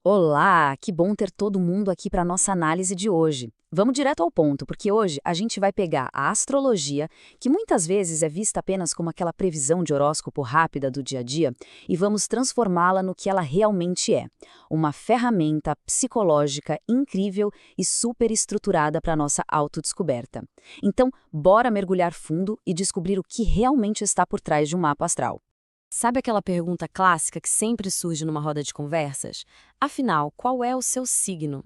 Olá, que bom ter todo mundo aqui para nossa análise de hoje. Vamos direto ao ponto, porque hoje a gente vai pegar a astrologia, que muitas vezes é vista apenas como aquela previsão de horóscopo rápida do dia a dia, e vamos transformá-la no que ela realmente é, uma ferramenta psicológica incrível e super estruturada para nossa autodescoberta. Então, bora mergulhar fundo e descobrir o que realmente está por trás de um mapa astral. Sabe aquela pergunta clássica que sempre surge numa roda de conversas? Afinal, qual é o seu signo?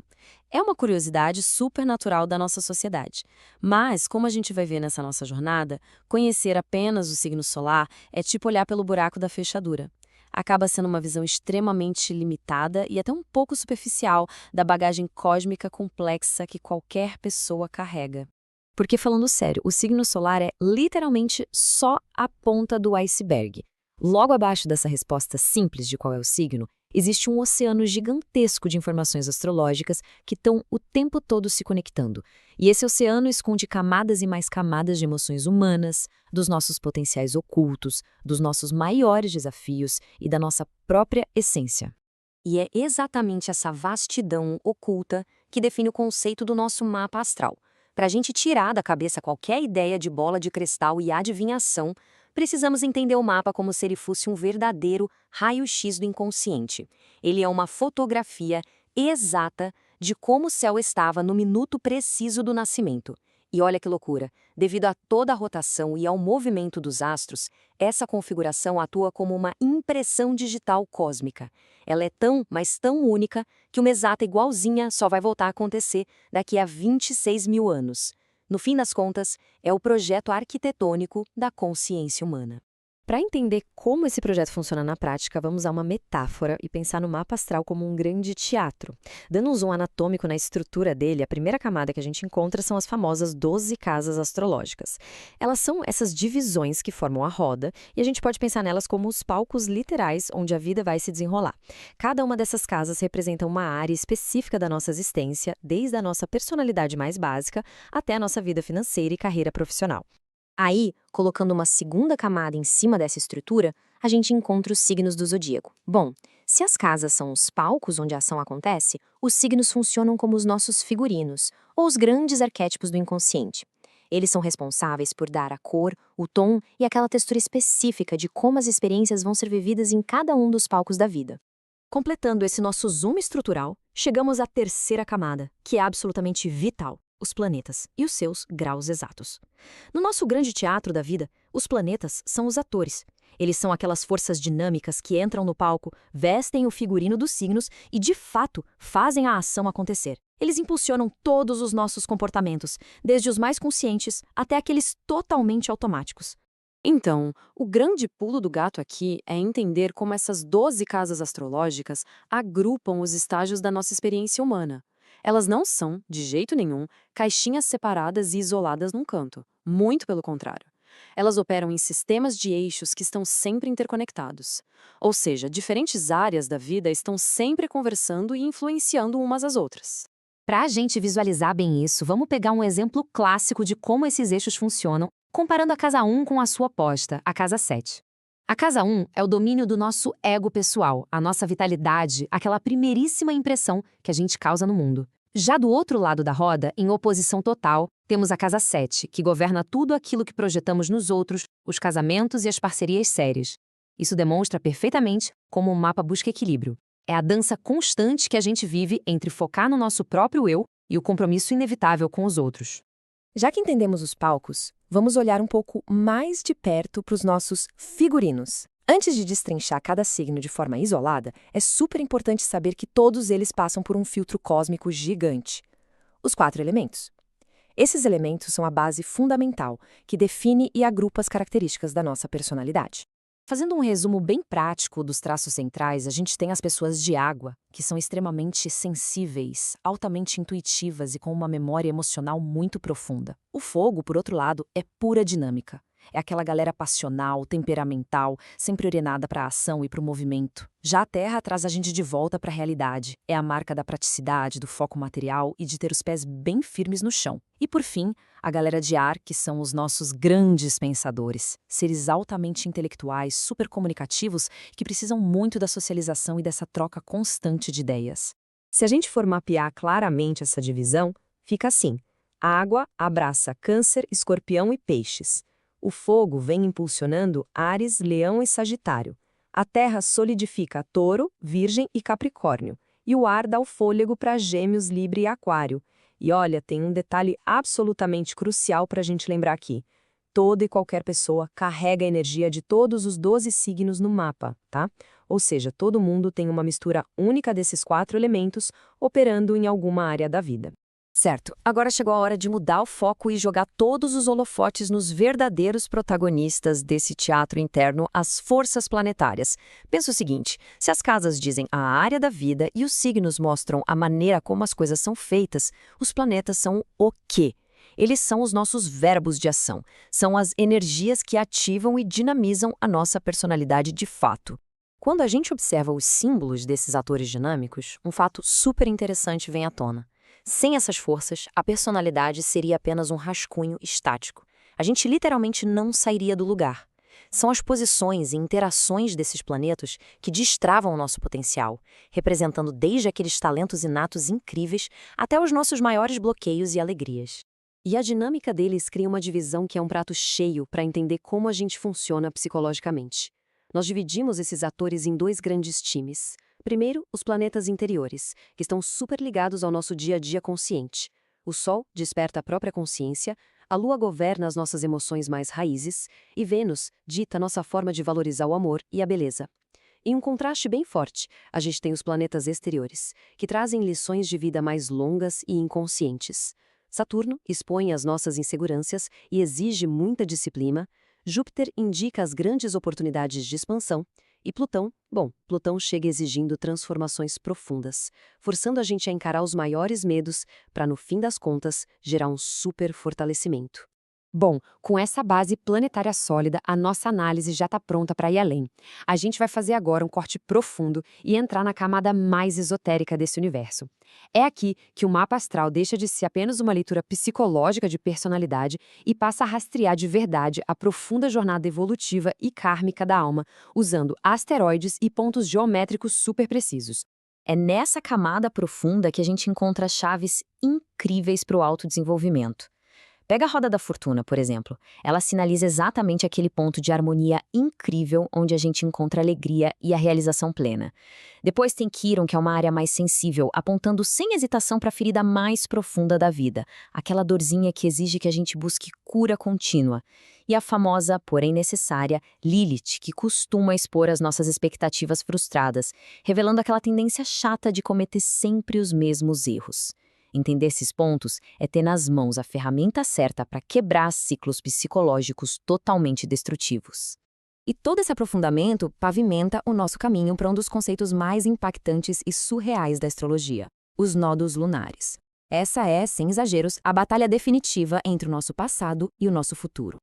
É uma curiosidade super natural da nossa sociedade. Mas, como a gente vai ver nessa nossa jornada, conhecer apenas o signo solar é tipo olhar pelo buraco da fechadura. Acaba sendo uma visão extremamente limitada e até um pouco superficial da bagagem cósmica complexa que qualquer pessoa carrega. Porque, falando sério, o signo solar é literalmente só a ponta do iceberg. Logo abaixo dessa resposta simples de qual é o signo, existe um oceano gigantesco de informações astrológicas que estão o tempo todo se conectando. E esse oceano esconde camadas e mais camadas de emoções humanas, dos nossos potenciais ocultos, dos nossos maiores desafios e da nossa própria essência. E é exatamente essa vastidão oculta que define o conceito do nosso mapa astral. Para a gente tirar da cabeça qualquer ideia de bola de cristal e adivinhação, precisamos entender o mapa como se ele fosse um verdadeiro raio-x do inconsciente. Ele é uma fotografia exata de como o céu estava no minuto preciso do nascimento. E olha que loucura, devido a toda a rotação e ao movimento dos astros, essa configuração atua como uma impressão digital cósmica. Ela é tão, mas tão única, que uma exata igualzinha só vai voltar a acontecer daqui a 26 mil anos. No fim das contas, é o projeto arquitetônico da consciência humana. Para entender como esse projeto funciona na prática, vamos usar uma metáfora e pensar no mapa astral como um grande teatro. Dando um zoom anatômico na estrutura dele, a primeira camada que a gente encontra são as famosas 12 casas astrológicas. Elas são essas divisões que formam a roda, e a gente pode pensar nelas como os palcos literais onde a vida vai se desenrolar. Cada uma dessas casas representa uma área específica da nossa existência, desde a nossa personalidade mais básica até a nossa vida financeira e carreira profissional. Aí, colocando uma segunda camada em cima dessa estrutura, a gente encontra os signos do zodíaco. Bom, se as casas são os palcos onde a ação acontece, os signos funcionam como os nossos figurinos, ou os grandes arquétipos do inconsciente. Eles são responsáveis por dar a cor, o tom e aquela textura específica de como as experiências vão ser vividas em cada um dos palcos da vida. Completando esse nosso zoom estrutural, chegamos à terceira camada, que é absolutamente vital: os planetas e os seus graus exatos. No nosso grande teatro da vida, os planetas são os atores. Eles são aquelas forças dinâmicas que entram no palco, vestem o figurino dos signos e, de fato, fazem a ação acontecer. Eles impulsionam todos os nossos comportamentos, desde os mais conscientes até aqueles totalmente automáticos. Então, o grande pulo do gato aqui é entender como essas 12 casas astrológicas agrupam os estágios da nossa experiência humana. Elas não são, de jeito nenhum, caixinhas separadas e isoladas num canto. Muito pelo contrário. Elas operam em sistemas de eixos que estão sempre interconectados. Ou seja, diferentes áreas da vida estão sempre conversando e influenciando umas às outras. Para a gente visualizar bem isso, vamos pegar um exemplo clássico de como esses eixos funcionam, comparando a casa 1 com a sua oposta, a casa 7. A casa 1 é o domínio do nosso ego pessoal, a nossa vitalidade, aquela primeiríssima impressão que a gente causa no mundo. Já do outro lado da roda, em oposição total, temos a casa 7, que governa tudo aquilo que projetamos nos outros, os casamentos e as parcerias sérias. Isso demonstra perfeitamente como o mapa busca equilíbrio. É a dança constante que a gente vive entre focar no nosso próprio eu e o compromisso inevitável com os outros. Já que entendemos os palcos, vamos olhar um pouco mais de perto para os nossos figurinos. Antes de destrinchar cada signo de forma isolada, é super importante saber que todos eles passam por um filtro cósmico gigante: os 4 elementos. Esses elementos são a base fundamental que define e agrupa as características da nossa personalidade. Fazendo um resumo bem prático dos traços centrais, a gente tem as pessoas de água, que são extremamente sensíveis, altamente intuitivas e com uma memória emocional muito profunda. O fogo, por outro lado, é pura dinâmica. É aquela galera passional, temperamental, sempre orientada para a ação e para o movimento. Já a Terra traz a gente de volta para a realidade. É a marca da praticidade, do foco material e de ter os pés bem firmes no chão. E por fim, a galera de ar, que são os nossos grandes pensadores. Seres altamente intelectuais, super comunicativos, que precisam muito da socialização e dessa troca constante de ideias. Se a gente for mapear claramente essa divisão, fica assim. A água abraça Câncer, Escorpião e Peixes. O fogo vem impulsionando Áries, Leão e Sagitário. A terra solidifica Touro, Virgem e Capricórnio. E o ar dá o fôlego para Gêmeos, Libra e Aquário. E olha, tem um detalhe absolutamente crucial para a gente lembrar aqui. Toda e qualquer pessoa carrega a energia de todos os 12 signos no mapa, tá? Ou seja, todo mundo tem uma mistura única desses 4 elementos operando em alguma área da vida. Certo, agora chegou a hora de mudar o foco e jogar todos os holofotes nos verdadeiros protagonistas desse teatro interno, as forças planetárias. Pensa o seguinte, se as casas dizem a área da vida e os signos mostram a maneira como as coisas são feitas, os planetas são o quê? Eles são os nossos verbos de ação, são as energias que ativam e dinamizam a nossa personalidade de fato. Quando a gente observa os símbolos desses atores dinâmicos, um fato super interessante vem à tona. Sem essas forças, a personalidade seria apenas um rascunho estático. A gente literalmente não sairia do lugar. São as posições e interações desses planetas que destravam o nosso potencial, representando desde aqueles talentos inatos incríveis até os nossos maiores bloqueios e alegrias. E a dinâmica deles cria uma divisão que é um prato cheio para entender como a gente funciona psicologicamente. Nós dividimos esses atores em 2 grandes times. Primeiro, os planetas interiores, que estão super ligados ao nosso dia a dia consciente. O Sol desperta a própria consciência, a Lua governa as nossas emoções mais raízes e Vênus dita nossa forma de valorizar o amor e a beleza. Em um contraste bem forte, a gente tem os planetas exteriores, que trazem lições de vida mais longas e inconscientes. Saturno expõe as nossas inseguranças e exige muita disciplina. Júpiter indica as grandes oportunidades de expansão. E Plutão, Plutão chega exigindo transformações profundas, forçando a gente a encarar os maiores medos para, no fim das contas, gerar um super fortalecimento. Bom, com essa base planetária sólida, a nossa análise já está pronta para ir além. A gente vai fazer agora um corte profundo e entrar na camada mais esotérica desse universo. É aqui que o mapa astral deixa de ser apenas uma leitura psicológica de personalidade e passa a rastrear de verdade a profunda jornada evolutiva e kármica da alma, usando asteroides e pontos geométricos super precisos. É nessa camada profunda que a gente encontra chaves incríveis para o autodesenvolvimento. Pega a roda da fortuna, por exemplo. Ela sinaliza exatamente aquele ponto de harmonia incrível onde a gente encontra a alegria e a realização plena. Depois tem Quiron, que é uma área mais sensível, apontando sem hesitação para a ferida mais profunda da vida, aquela dorzinha que exige que a gente busque cura contínua. E a famosa, porém necessária, Lilith, que costuma expor as nossas expectativas frustradas, revelando aquela tendência chata de cometer sempre os mesmos erros. Entender esses pontos é ter nas mãos a ferramenta certa para quebrar ciclos psicológicos totalmente destrutivos. E todo esse aprofundamento pavimenta o nosso caminho para um dos conceitos mais impactantes e surreais da astrologia, os nodos lunares. Essa é, sem exageros, a batalha definitiva entre o nosso passado e o nosso futuro.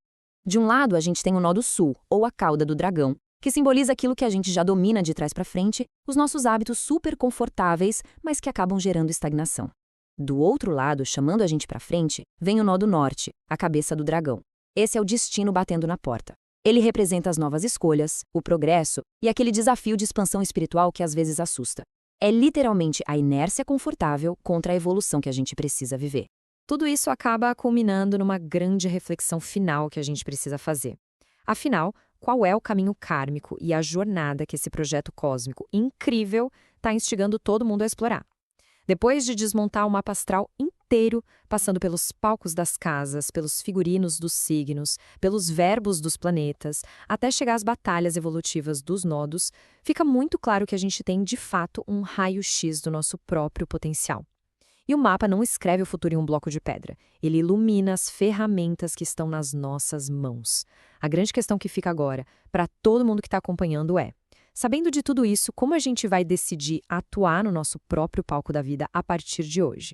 De um lado, a gente tem o nodo sul, ou a cauda do dragão, que simboliza aquilo que a gente já domina de trás para frente, os nossos hábitos super confortáveis, mas que acabam gerando estagnação. Do outro lado, chamando a gente para frente, vem o nodo norte, a cabeça do dragão. Esse é o destino batendo na porta. Ele representa as novas escolhas, o progresso e aquele desafio de expansão espiritual que às vezes assusta. É literalmente a inércia confortável contra a evolução que a gente precisa viver. Tudo isso acaba culminando numa grande reflexão final que a gente precisa fazer. Afinal, qual é o caminho kármico e a jornada que esse projeto cósmico incrível está instigando todo mundo a explorar? Depois de desmontar o mapa astral inteiro, passando pelos palcos das casas, pelos figurinos dos signos, pelos verbos dos planetas, até chegar às batalhas evolutivas dos nodos, fica muito claro que a gente tem, de fato, um raio-x do nosso próprio potencial. E o mapa não escreve o futuro em um bloco de pedra. Ele ilumina as ferramentas que estão nas nossas mãos. A grande questão que fica agora, para todo mundo que está acompanhando, é: sabendo de tudo isso, como a gente vai decidir atuar no nosso próprio palco da vida a partir de hoje?